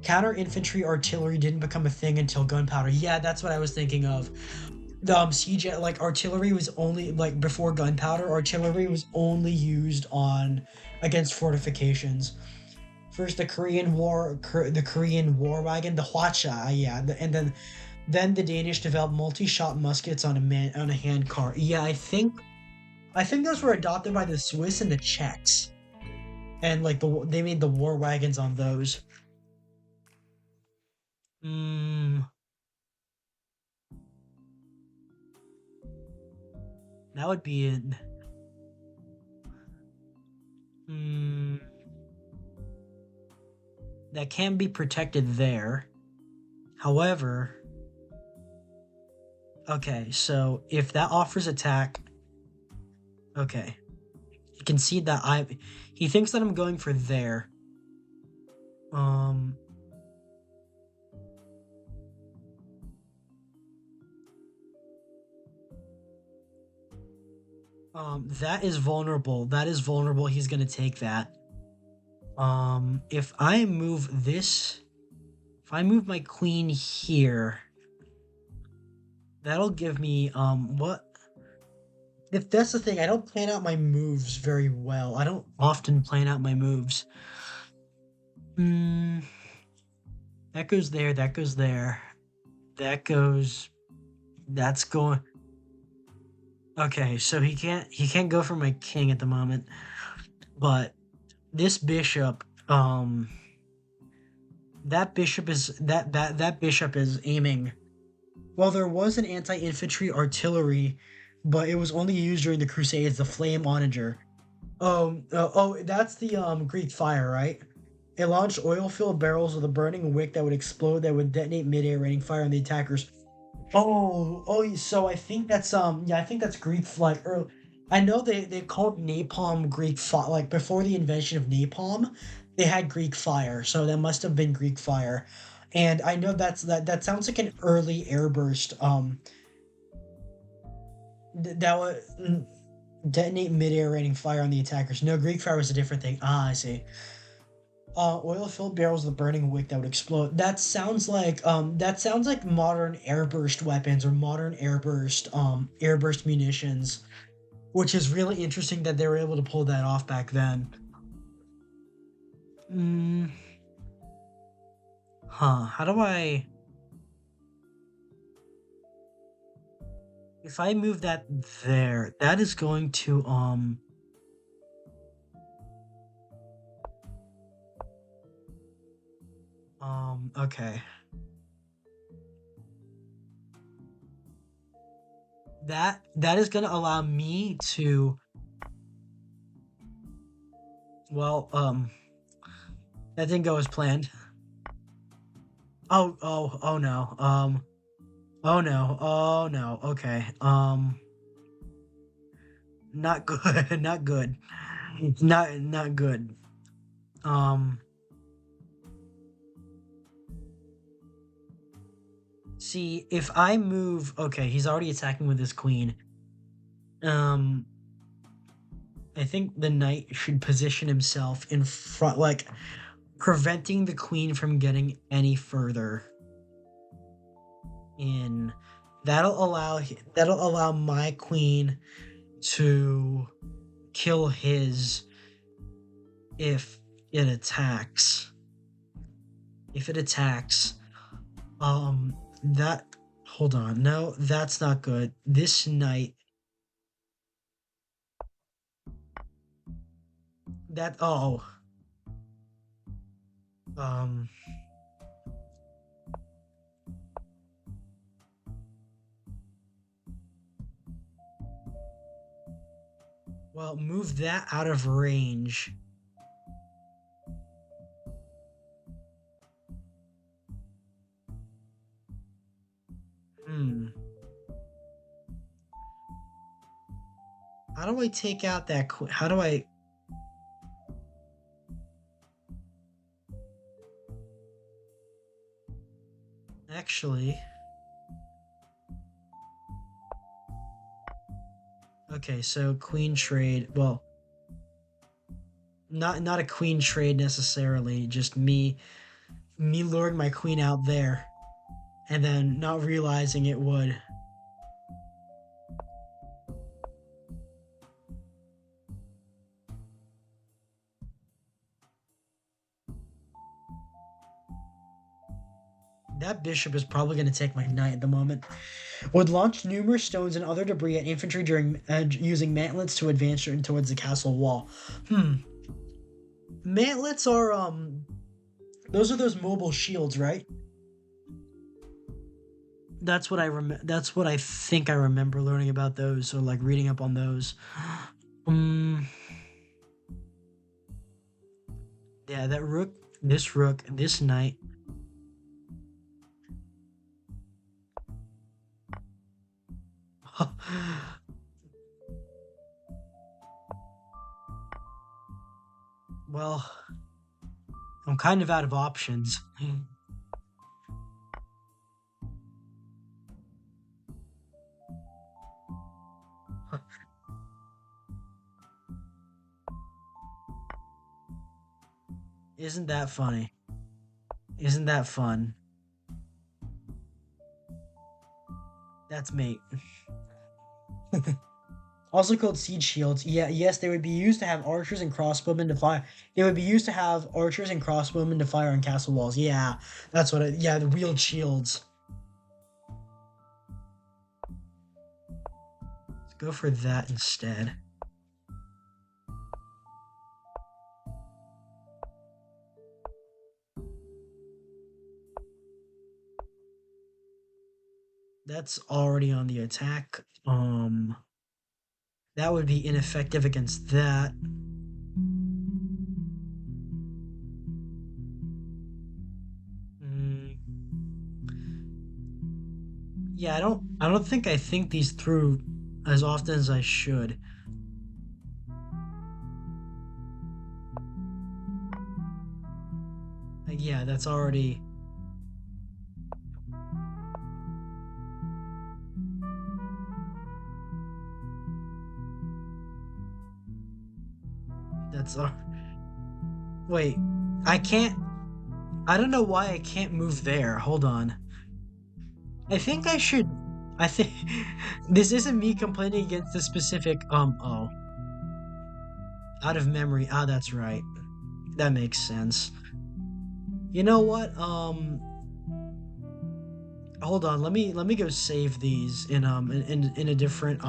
Counter infantry artillery didn't become a thing until gunpowder. Yeah, that's what I was thinking of. The siege like artillery was only like before gunpowder. Artillery was only used on against fortifications. First, the Korean War wagon, the Hwacha, yeah, and then the Danish developed multi-shot muskets on a hand car. Yeah, I think those were adopted by the Swiss and the Czechs, and like they made the war wagons on those. Hmm, that would be in. Hmm, that can be protected there. However, okay, so if that offers attack, okay, you can see that he thinks that I'm going for there. Um, that is vulnerable. That is vulnerable. He's gonna take that. If I move this, if I move my queen here, that'll give me, what? If that's the thing, I don't plan out my moves very well. I don't often plan out my moves. Hmm, that goes there, that goes there. That goes, that's going. Okay, so he can't go for my king at the moment. But this bishop, that bishop is aiming. Well, there was an anti-infantry artillery, but it was only used during the Crusades. The flame onager. That's the Greek fire, right? It launched oil-filled barrels with a burning wick that would explode, that would detonate mid-air, raining fire on the attackers. So I think that's yeah, I think that's Greek like early. I know they called napalm Greek fire, like before the invention of napalm, they had Greek fire, so that must have been Greek fire. And I know that sounds like an early airburst. That would detonate midair, raining fire on the attackers. No, Greek fire was a different thing. Ah, I see. Oil-filled barrels with a burning wick that would explode. That sounds like modern airburst weapons or modern airburst munitions, which is really interesting that they were able to pull that off back then. Mm, huh. How do I if I move that there, that is going to okay. That is gonna allow me to well, that didn't go as planned. Oh no. Oh no. Oh no. Okay. Not good. Not good. Not good. Um See, if I move okay, he's already attacking with his queen. Um I think the knight should position himself in front like preventing the queen from getting any further in. That'll allow my queen to kill his if it attacks. If it attacks, that hold on. No, that's not good. This knight that oh um well, move that out of range. Hmm. How do I take out that how do I actually okay, so queen trade. Well, not a queen trade necessarily, just me luring my queen out there and then not realizing it would. That bishop is probably going to take my knight at the moment. Would launch numerous stones and other debris at infantry during using mantlets to advance towards the castle wall. Mantlets are those are those mobile shields, right? That's what I that's what I think I remember learning about those or like reading up on those. Um yeah, that rook, this knight. Well, I'm kind of out of options. Isn't that funny? Isn't that fun? That's mate. Also called siege shields. Yeah, yes, they would be used to have archers and crossbowmen to fire. They would be used to have archers and crossbowmen to fire on castle walls. Yeah, that's what yeah, the wheeled shields. Let's go for that instead. That's already on the attack. That would be ineffective against that. Mm, yeah, I don't think I think these through as often as I should. Yeah, that's already that's wait. I can't. I don't know why I can't move there. Hold on. I think I should. I think this isn't me complaining against the specific. Oh, out of memory. Ah, that's right. That makes sense. You know what? Hold on. Let me go save these in a different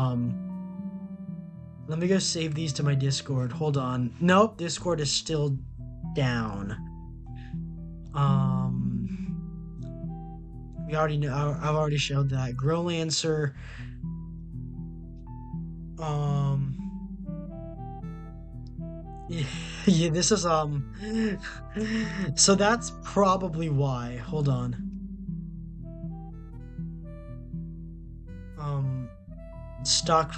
Let me go save these to my Discord. Hold on. Nope, Discord is still down. Um, we already know. I've already showed that. Grill Lancer. Um, yeah, yeah, this is So that's probably why. Hold on. Um, stock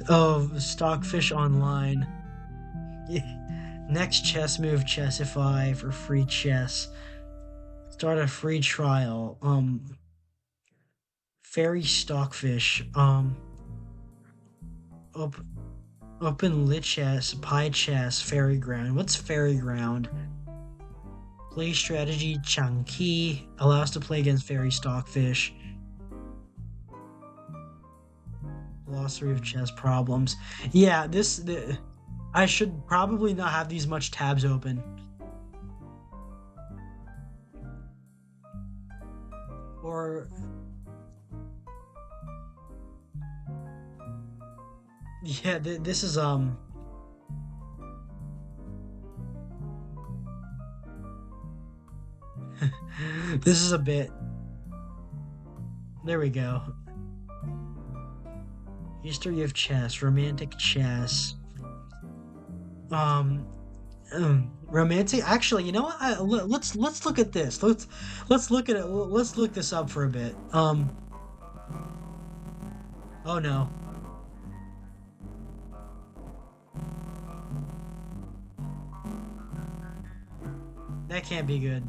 of Stockfish Online. Yeah. Next chess move, Chessify for free chess. Start a free trial. Fairy Stockfish. Op- Open lit chess, pie chess, fairy ground. What's fairy ground? Play strategy, Chunky. Allows to play against fairy stockfish. Glossary of chess problems. Yeah, I should probably not have these much tabs open. Or yeah, this is this is a bit. There we go. History of chess, romantic chess. Um, romantic. Actually, you know what? Let's look at this. Let's look at it. Let's look this up for a bit. Oh no, that can't be good.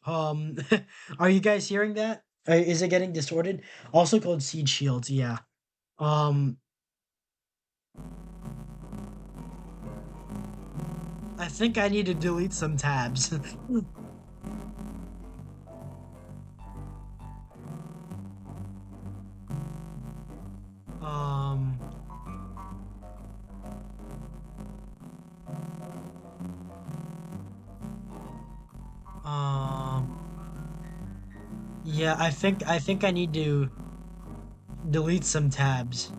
Um, are you guys hearing that? Is it getting distorted? Also called seed shields. Yeah. Um, I think I need to delete some tabs. um, um, yeah, I think I need to delete some tabs.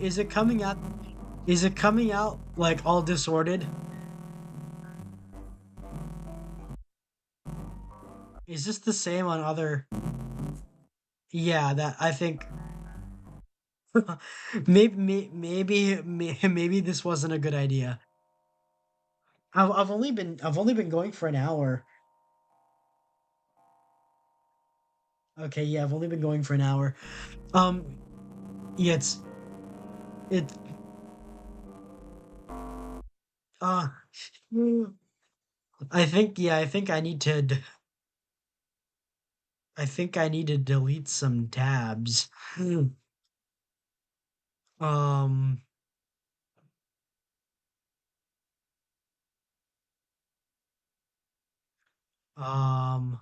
Is it coming out? Is it coming out like all disordered? Is this the same on other? Yeah, that I think maybe this wasn't a good idea. I've only been going for an hour. Okay, yeah, I've only been going for an hour. Um, yeah, it uh I think I need to delete some tabs. Um um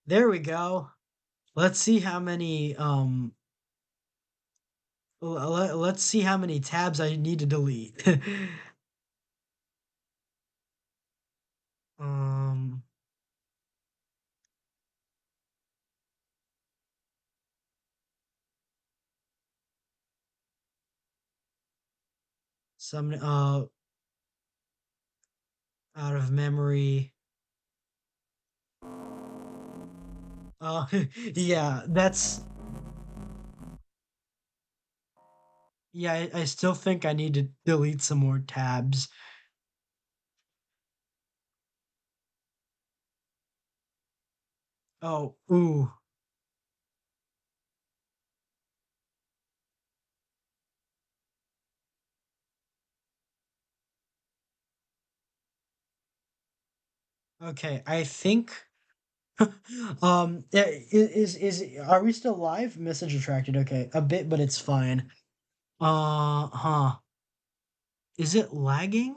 there we go. Let's see how many let's see how many tabs I need to delete. um some out of memory. Uh yeah, that's yeah, I still think I need to delete some more tabs. Oh, ooh. Okay, I think is are we still live? Message retracted. Okay, a bit, but it's fine. Huh. Is it lagging?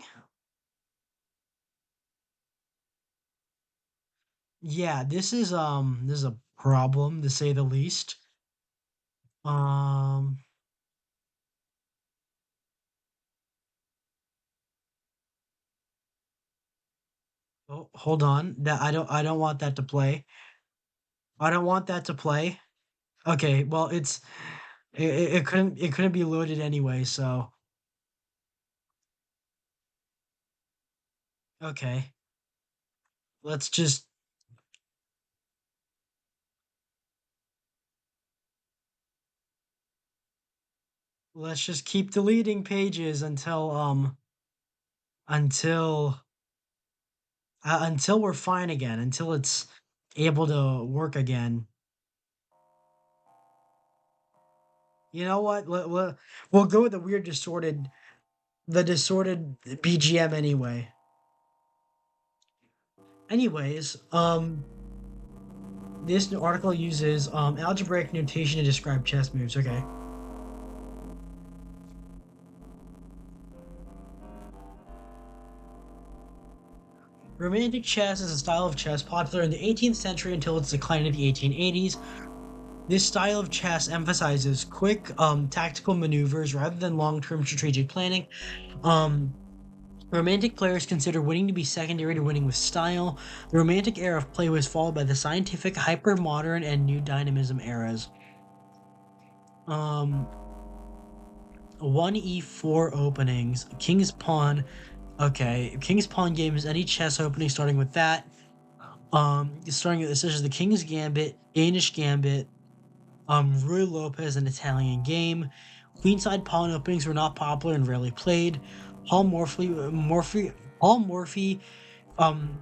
Yeah, this is a problem to say the least. Um oh, hold on. That I don't want that to play. I don't want that to play. Okay, well it couldn't be loaded anyway, so okay. Let's just let's just keep deleting pages until until we're fine again, until it's able to work again. You know what? We'll go with the weird the distorted BGM anyway. Anyways, this article uses algebraic notation to describe chess moves. Okay. Romantic chess is a style of chess popular in the 18th century until its decline in the 1880s. This style of chess emphasizes quick, tactical maneuvers rather than long-term strategic planning. Um, Romantic players consider winning to be secondary to winning with style. The Romantic era of play was followed by the scientific, hyper-modern, and new dynamism eras. Um, 1e4 openings, King's Pawn. Okay, King's Pawn game is any chess opening starting with that. Starting with this is the King's Gambit, Danish Gambit, Rui Lopez, an Italian game. Queenside pawn openings were not popular and rarely played. Paul Paul Morphy, um,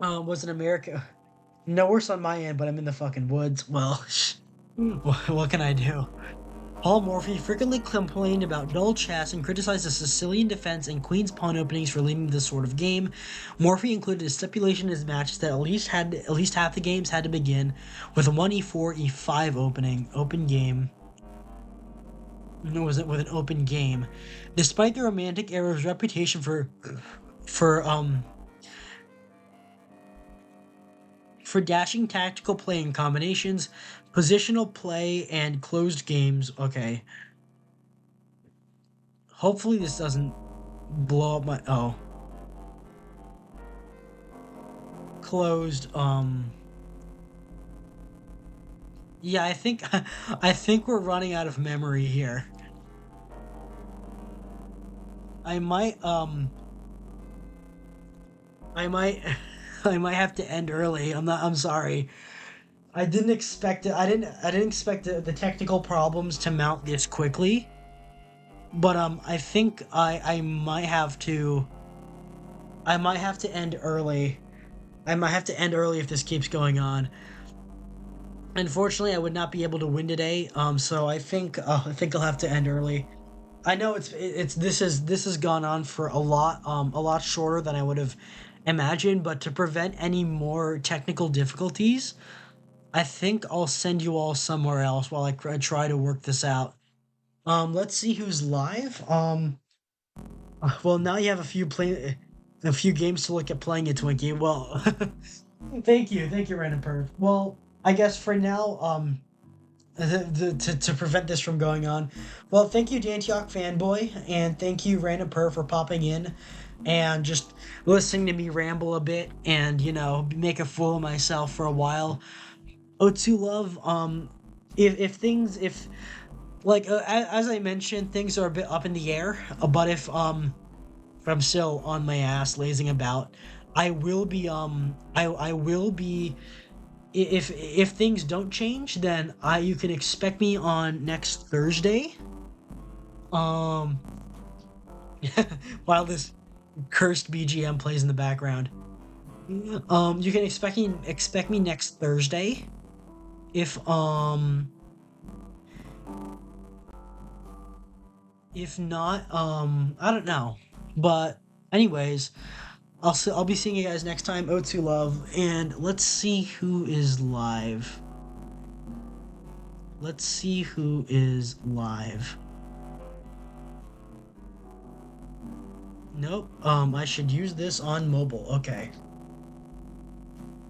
was an American. No worse on my end, but I'm in the fucking woods. Well, what can I do? Paul Morphy frequently complained about dull chess and criticized the Sicilian defense and Queen's pawn openings for leading to this sort of game. Morphy included a stipulation in his matches that at least half the games had to begin with a 1e4 e5 open game. No, was it with an open game? Despite the Romantic era's reputation for um for dashing tactical play and combinations, positional play, and closed games. Okay, hopefully this doesn't blow up my closed. Yeah, I think I think we're running out of memory here. I might I might I might have to end early. I'm sorry. I didn't expect it. I didn't expect the technical problems to mount this quickly. But I think I might have to end early. I might have to end early if this keeps going on. Unfortunately, I would not be able to win today. So I think I'll have to end early. I know it's this has gone on for a lot shorter than I would have imagined, but to prevent any more technical difficulties, I think I'll send you all somewhere else while I try to work this out. Let's see who's live. Well, now you have a few games to look at playing it, Twinkie. Well, thank you, Random Perv. Well, I guess for now, to prevent this from going on. Well, thank you, Dantioch fanboy, and thank you, Random Per, for popping in and just listening to me ramble a bit and make a fool of myself for a while. O2 Love, if things if like as I mentioned, things are a bit up in the air. But if I'm still on my ass lazing about, I will be if things don't change, then I you can expect me on next Thursday. Um, while this cursed BGM plays in the background. You can expect me next Thursday. If if not, I don't know. But anyways, I'll be seeing you guys next time. O2 love, and let's see who is live. Let's see who is live. Nope. I should use this on mobile. Okay.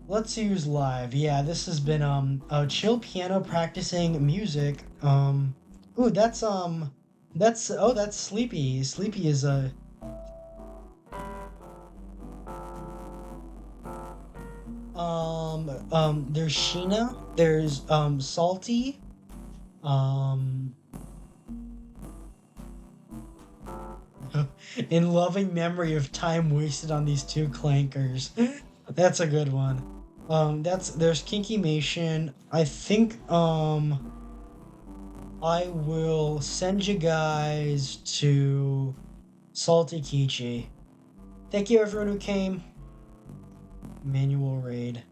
Let's use live. Yeah, this has been a chill piano practicing music. Ooh, that's Sleepy. Sleepy is a there's Sheena, there's Salty, um in loving memory of time wasted on these two clankers. That's a good one. There's Kinky Mation. I think I will send you guys to Salty Kichi. Thank you everyone who came. Manual raid.